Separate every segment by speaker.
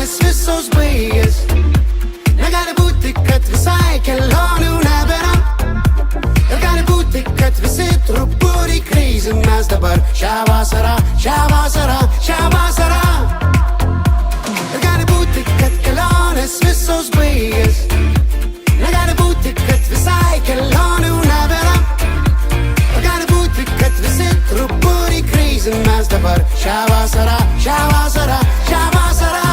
Speaker 1: kelionės visos baigės. Negali būti, kad visai kelionių nebėra. Ir gali būti, kad visi truputį crazy. Mes dabar šią vasarą, šią vasarą, šią vasarą. Ir gali būti, kad kelionės visos baigės. Negali būti, kad visai kelionių nebėra. Ir gali būti, kad visi truputį crazy. Mes dabar šią vasarą, šią vasarą, šią vasarą.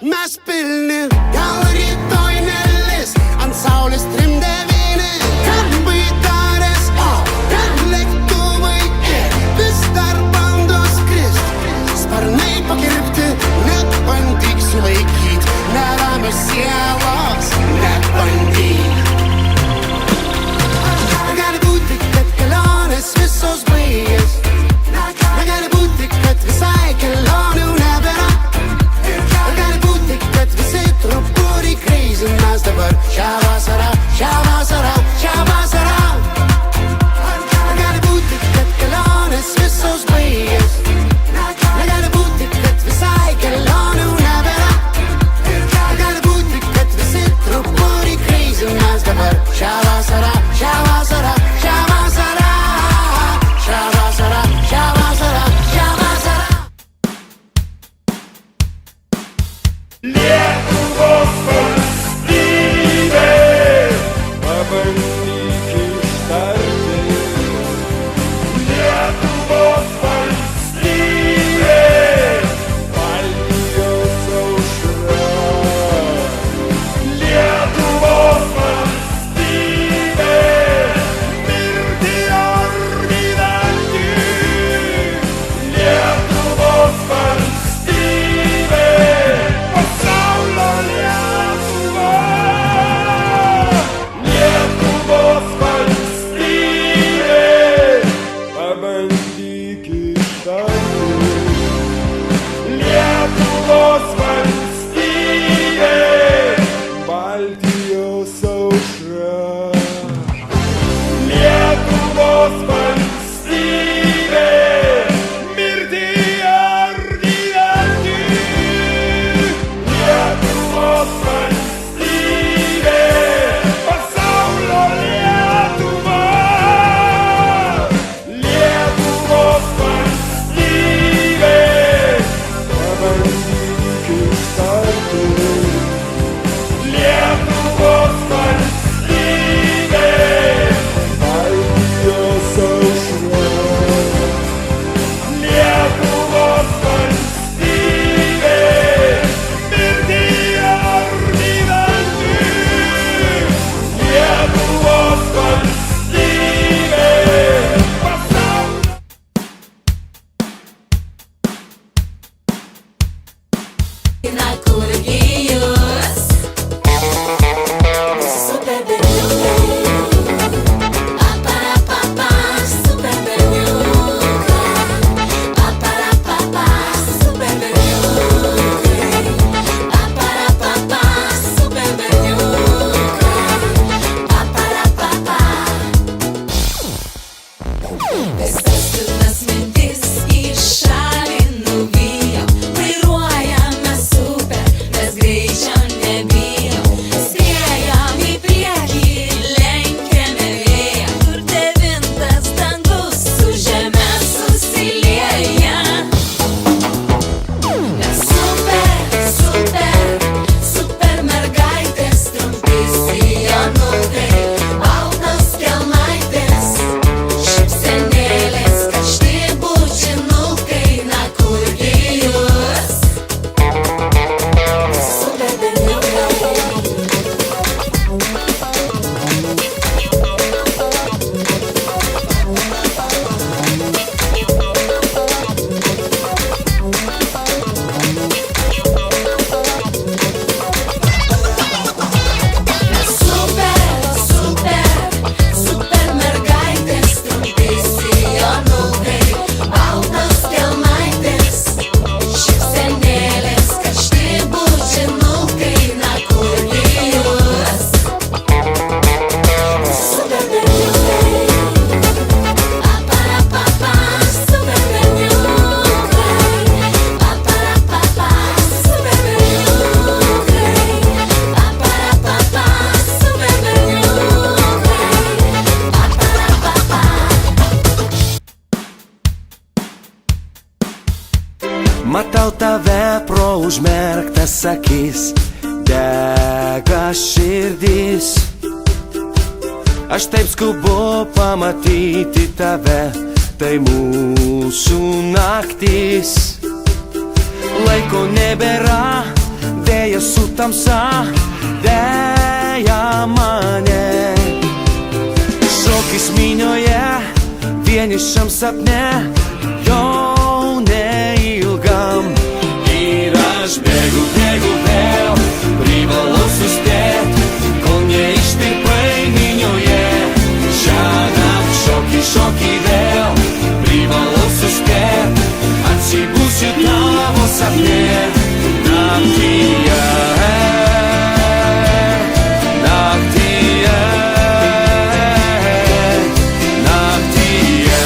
Speaker 1: Mes pilni, gal rytoj nelis, ant saulės 3-9. Ten baidarės, ten lėktuvai vis dar bando skrist. Sparnai pakirpti, net bandyk sulaikyt neramios sielos, net bandyk. Gali būti, kad kelionės visos baigės. Negali būti, kad visai kelionių nebėra. Gali būti, kad visi truputį crazy. Mes dabar šią vasarą, šią vasarą.
Speaker 2: užmerktas akis, dega širdis. Aš taip skubu pamatyti tave, tai mūsų naktis. Laiko nebėra, dėja su tamsa, dėja mane. Šokis minioje, vienišam sapne, jau neilgam. Ir aš bėgu vėl, privalau suspėt, kol neištirpai minioje. Šiąnakt šoki vėl, privalau suspėt, atsibusiu tavo sapne. Naktyje, naktyje, naktyje.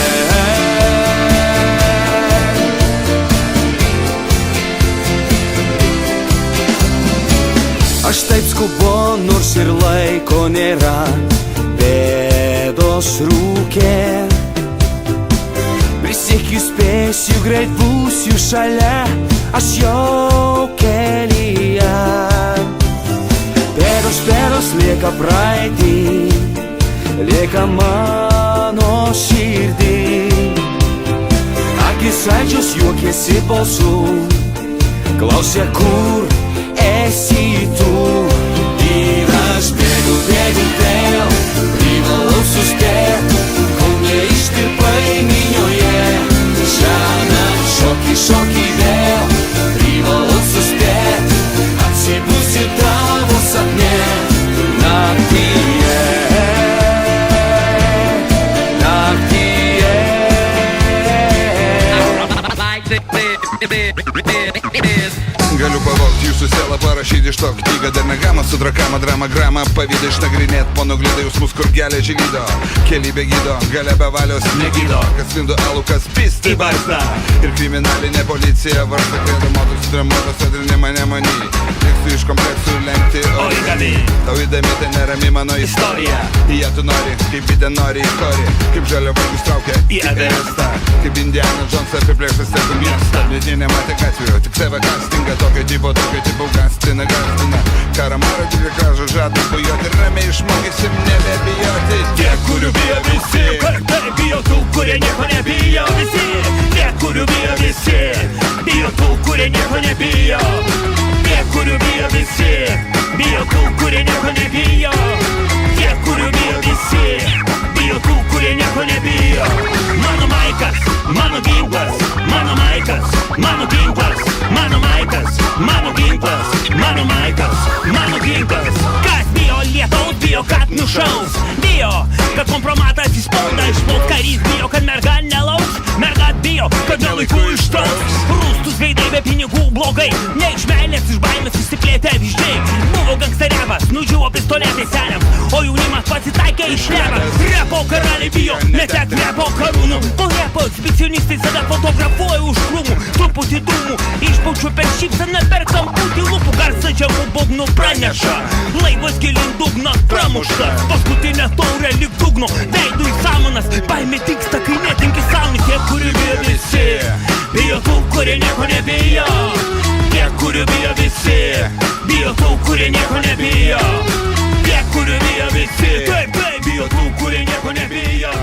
Speaker 2: Aš taip skubu, nors ir laiko nėra, bėdos rūkė. Prisiekiu, spėsiu, greit būsiu šalia, aš jau kelyje. Pėdos lieka praeitį, lieka mano širdį. Akis saldžios, juokiesi balsu, klausia, kur esi tu. Ir aš bėgu vėl, privalau suspėt, kol neištirpai minioje. Šiąnakt šoki vėl, privalau suspėt, atsibusiu tavo sapne. Naktyje, naktyje.
Speaker 3: Galiu pavogti jūsų selą, parašyti iš to knygą. Dar negamą su drakama, drama, gramą pavydą išnagrinėt, pono glidą jausmus, kur geležį gydo. Keli be gydo, gale be valios negydo. Kas lindo alų, kas pisti barzda. Ir kriminalinė policija varsta, kredo motus, tremotos, adrinė mane many. Mėgstu iš kompleksų lenkti origami. Tau įdami tai nerami mano istorija. Į ją tu nori, kaip bitė nori į korį. Kaip žalia vaikus traukia į Everestą. Kaip Indiana Jones apiplėštas stepu miestą. Net jie nematė gatvėjo, tik TV castinga. Tokio tipo gastina. Karamaro didžią gražą žada bujoti ir ramiai išmokysim nebebijoti.
Speaker 4: Tie, kurių bijo visi, bijo tų, kurie nieko nebijo visi. Tie, kurių bijo visi, bijo tų, kurie nieko nebijo. Tie, kurių bijo visi, bijo tų, kurie nieko nebijo. Tie, kurių bijo visi, bijo tų, kurie nieko nebijo. Mano maikas, mano ginklas, mano maikas, mano ginklas, mano maikas, mano ginklas, mano maikas, mano ginklas. Kas bijo lietaus, bijo, kad nušaus. Bijo, kad kompromatas įspauda išplauk. Karys bijo, kad merga nelauks. Merga bijo, kad nelaiku ištrauks. Rūstus veidai be pinigų blogai. Ne iš meilės, iš baimės išsiplėtė vyzdžiai. Buvo gangsterevas, nudžiuvo pistoletai seniams, o jaunimas pasitaikė iš lepą. Repo karaliai bijo, netek repo karūnų. Po repo ekshibicionistai save fotografuoja už krūmų. Truputį dūmų, išpaučiu per šypseną per kamputį lūpų. Garsą džiavų būgnų praneša, laivas gilin dugnas pramuštas. Paskutinė taurė lyg dugno, veidų į samanas. Baimė tiksta, kai netinki saunį. Tie, kurių bijo visi, bijo tų, kurie nieko nebijo. Tie, kurių bijo visi, bijo tų, kurie nieko nebijo. Tie, kurių bijo visi, taip, bijo tų, kurie nieko nebijo.